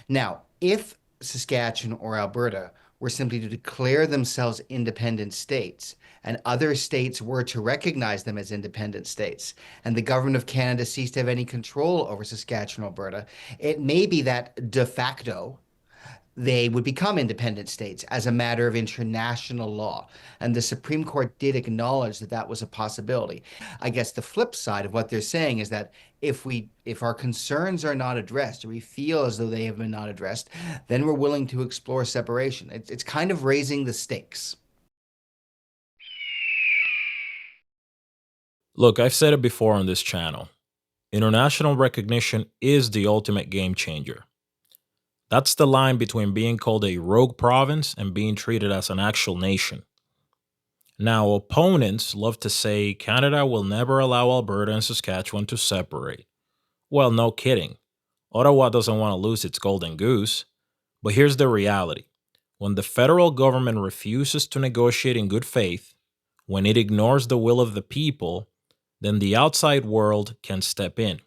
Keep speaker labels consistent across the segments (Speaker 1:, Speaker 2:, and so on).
Speaker 1: Now, if Saskatchewan or Alberta were simply to declare themselves independent states, and other states were to recognize them as independent states, and the government of Canada ceased to have any control over Saskatchewan, Alberta, it may be that de facto they would become independent states as a matter of international law. And the Supreme Court did acknowledge that that was a possibility. I guess the flip side of what they're saying is that if our concerns are not addressed, or we feel as though they have been not addressed, then we're willing to explore separation. It's kind of raising the stakes.
Speaker 2: Look, I've said it before on this channel. International recognition is the ultimate game changer. That's the line between being called a rogue province and being treated as an actual nation. Now, opponents love to say Canada will never allow Alberta and Saskatchewan to separate. Well, no kidding. Ottawa doesn't want to lose its golden goose. But here's the reality: when the federal government refuses to negotiate in good faith, when it ignores the will of the people, then the outside world can step in.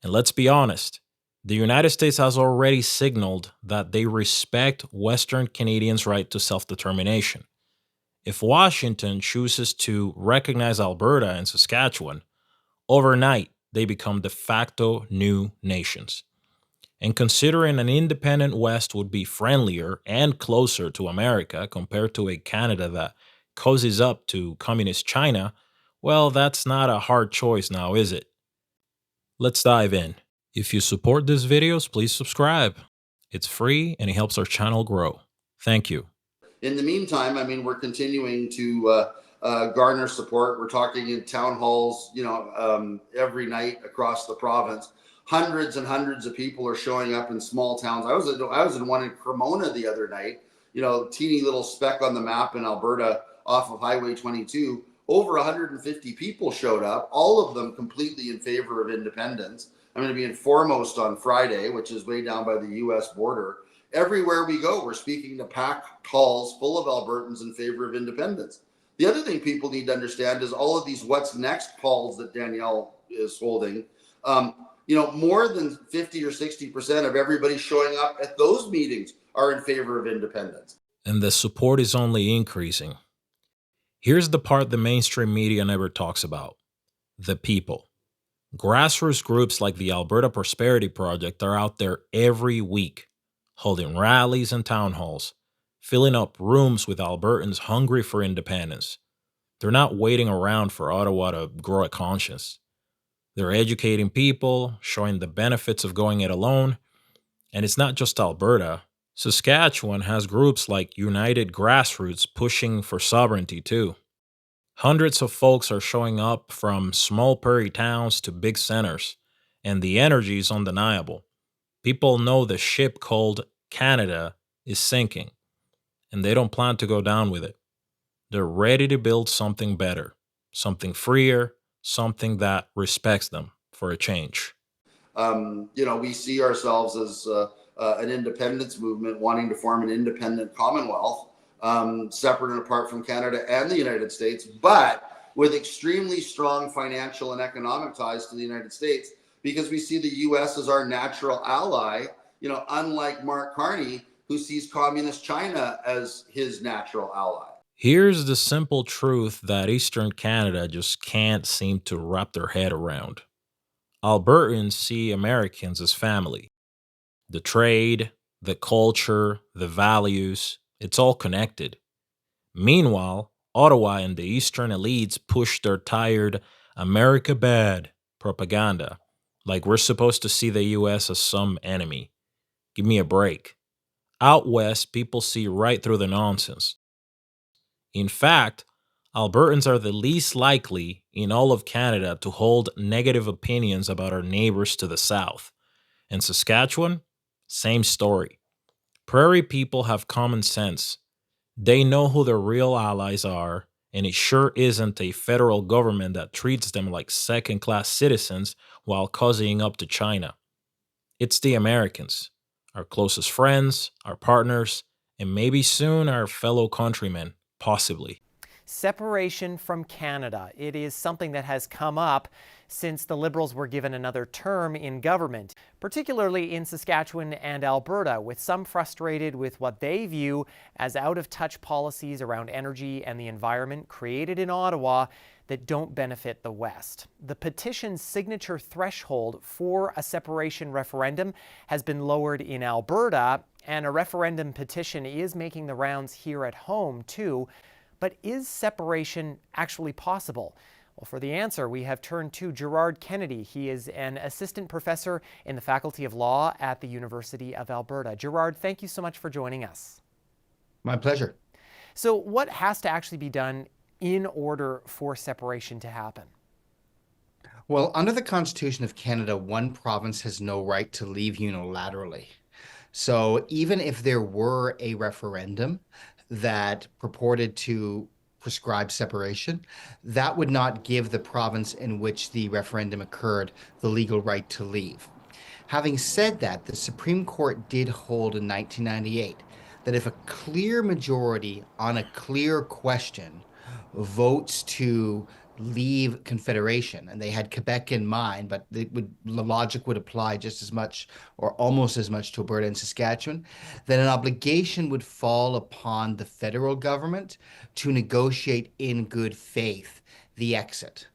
Speaker 2: And let's be honest, the United States has already signaled that they respect Western Canadians' right to self determination. If Washington chooses to recognize Alberta and Saskatchewan, overnight they become de facto new nations. And considering an independent West would be friendlier and closer to America compared to a Canada that cozies up to communist China, well, that's not a hard choice now, is it? Let's dive in. If you support these videos, please subscribe. It's free and it helps our channel grow. Thank you.
Speaker 3: In the meantime, I mean, we're continuing to garner support. We're talking in town halls, every night across the province. Hundreds and hundreds of people are showing up in small towns. I was in one in Cremona the other night. Teeny little speck on the map in Alberta off of Highway 22. Over 150 people showed up, all of them completely in favor of independence. I'm going to be in Foremost on Friday, which is way down by the U.S. border. Everywhere we go, we're speaking to packed halls full of Albertans in favor of independence. The other thing people need to understand is all of these what's next calls that Danielle is holding. More than 50 or 60% of everybody showing up at those meetings are in favor of independence.
Speaker 2: And the support is only increasing. Here's the part the mainstream media never talks about: the people. Grassroots groups like the Alberta Prosperity Project are out there every week, holding rallies and town halls, filling up rooms with Albertans hungry for independence. They're not waiting around for Ottawa to grow a conscience. They're educating people, showing the benefits of going it alone. And it's not just Alberta. Saskatchewan has groups like United Grassroots pushing for sovereignty too. Hundreds of folks are showing up from small prairie towns to big centers, and the energy is undeniable. People know the ship called Canada is sinking, and they don't plan to go down with it. They're ready to build something better, something freer, something that respects them for a change.
Speaker 3: We see ourselves as an independence movement wanting to form an independent Commonwealth, separate and apart from Canada and the United States, but with extremely strong financial and economic ties to the United States, because we see the U.S. as our natural ally, unlike Mark Carney, who sees communist China as his natural ally.
Speaker 2: Here's the simple truth that Eastern Canada just can't seem to wrap their head around. Albertans see Americans as family. The trade, the culture, the values, it's all connected. Meanwhile, Ottawa and the Eastern elites push their tired America bad propaganda, like we're supposed to see the US as some enemy. Give me a break. Out west, people see right through the nonsense. In fact, Albertans are the least likely in all of Canada to hold negative opinions about our neighbors to the south. And Saskatchewan, same story. Prairie people have common sense. They know who their real allies are, and it sure isn't a federal government that treats them like second class citizens while cozying up to China. It's the Americans, our closest friends, our partners, and maybe soon our fellow countrymen, possibly.
Speaker 4: Separation from Canada. It is something that has come up since the Liberals were given another term in government, particularly in Saskatchewan and Alberta, with some frustrated with what they view as out-of-touch policies around energy and the environment created in Ottawa that don't benefit the West. The petition signature threshold for a separation referendum has been lowered in Alberta, and a referendum petition is making the rounds here at home too. But is separation actually possible? Well, for the answer, we have turned to Gerard Kennedy. He is an assistant professor in the Faculty of Law at the University of Alberta. Gerard, thank you so much for joining us.
Speaker 1: My pleasure.
Speaker 4: So what has to actually be done in order for separation to happen?
Speaker 1: Well, under the Constitution of Canada, one province has no right to leave unilaterally. So even if there were a referendum that purported to prescribe separation, that would not give the province in which the referendum occurred the legal right to leave. Having said that, the Supreme Court did hold in 1998 that if a clear majority on a clear question votes to leave Confederation, and they had Quebec in mind, but the logic would apply just as much or almost as much to Alberta and Saskatchewan, then an obligation would fall upon the federal government to negotiate in good faith the exit.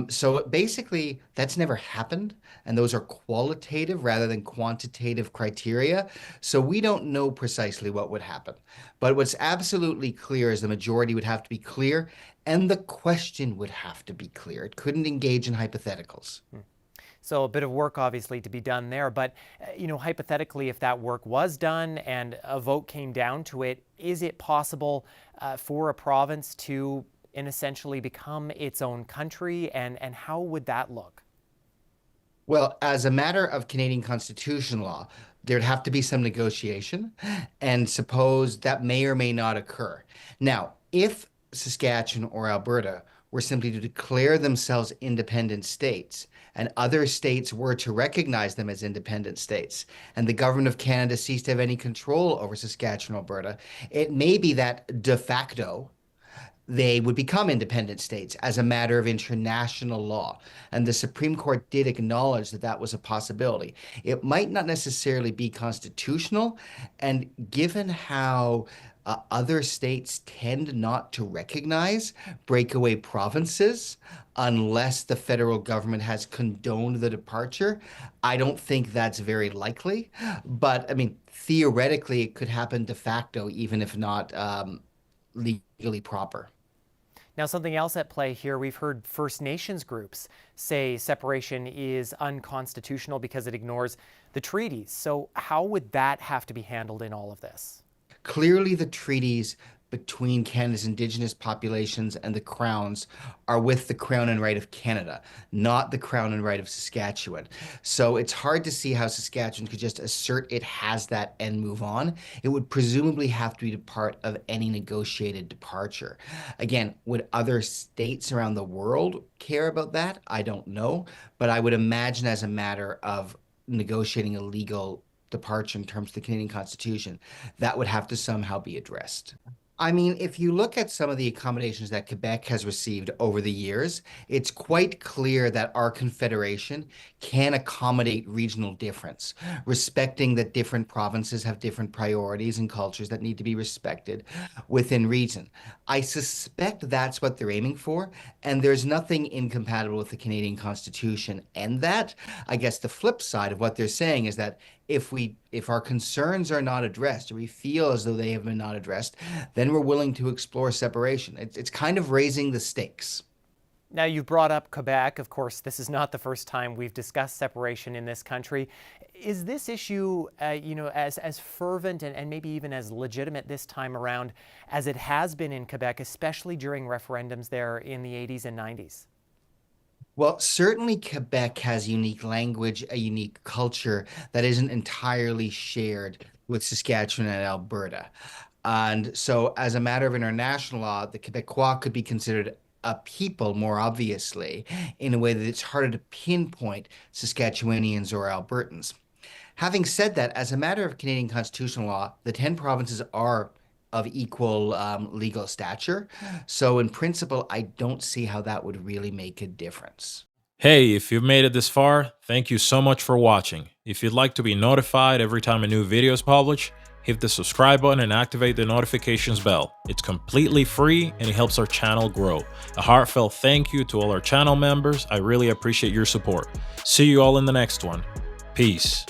Speaker 1: So basically, that's never happened, and those are qualitative rather than quantitative criteria. So we don't know precisely what would happen. But what's absolutely clear is the majority would have to be clear, and the question would have to be clear. It couldn't engage in hypotheticals.
Speaker 4: So a bit of work obviously to be done there, but hypothetically, if that work was done and a vote came down to it, is it possible for a province to essentially become its own country, and how would that look?
Speaker 1: Well, as a matter of Canadian constitutional law, there'd have to be some negotiation, and suppose that may or may not occur. Now, if Saskatchewan or Alberta were simply to declare themselves independent states, and other states were to recognize them as independent states, and the government of Canada ceased to have any control over Saskatchewan, Alberta, it may be that de facto they would become independent states as a matter of international law. And the Supreme Court did acknowledge that that was a possibility. It might not necessarily be constitutional, and given how other states tend not to recognize breakaway provinces unless the federal government has condoned the departure, I don't think that's very likely. But I mean, theoretically, it could happen de facto, even if not legally proper.
Speaker 4: Now, something else at play here, we've heard First Nations groups say separation is unconstitutional because it ignores the treaties. So how would that have to be handled in all of this?
Speaker 1: Clearly, the treaties between Canada's Indigenous populations and the Crowns are with the Crown and right of Canada, not the Crown and right of Saskatchewan. So it's hard to see how Saskatchewan could just assert it has that and move on. It would presumably have to be a part of any negotiated departure. Again, would other states around the world care about that? I don't know, but I would imagine as a matter of negotiating a legal departure in terms of the Canadian Constitution, that would have to somehow be addressed. I mean, if you look at some of the accommodations that Quebec has received over the years, it's quite clear that our confederation can accommodate regional difference, respecting that different provinces have different priorities and cultures that need to be respected within reason. I suspect that's what they're aiming for, and there's nothing incompatible with the Canadian Constitution. And that, I guess the flip side of what they're saying is that if our concerns are not addressed, or we feel as though they have been not addressed, then we're willing to explore separation. It's kind of raising the stakes.
Speaker 4: Now, you brought up Quebec. Of course, this is not the first time we've discussed separation in this country. Is this issue, as fervent and maybe even as legitimate this time around as it has been in Quebec, especially during referendums there in the 80s and 90s?
Speaker 1: Well, certainly Quebec has unique language, a unique culture that isn't entirely shared with Saskatchewan and Alberta. And so, as a matter of international law, the Quebecois could be considered a people more obviously, in a way that it's harder to pinpoint Saskatchewanians or Albertans. Having said that, as a matter of Canadian constitutional law, the 10 provinces are of equal legal stature. So in principle, I don't see how that would really make a difference.
Speaker 2: Hey, if you've made it this far, thank you so much for watching. If you'd like to be notified every time a new video is published, hit the subscribe button and activate the notifications bell. It's completely free and it helps our channel grow. A heartfelt thank you to all our channel members. I really appreciate your support. See you all in the next one. Peace.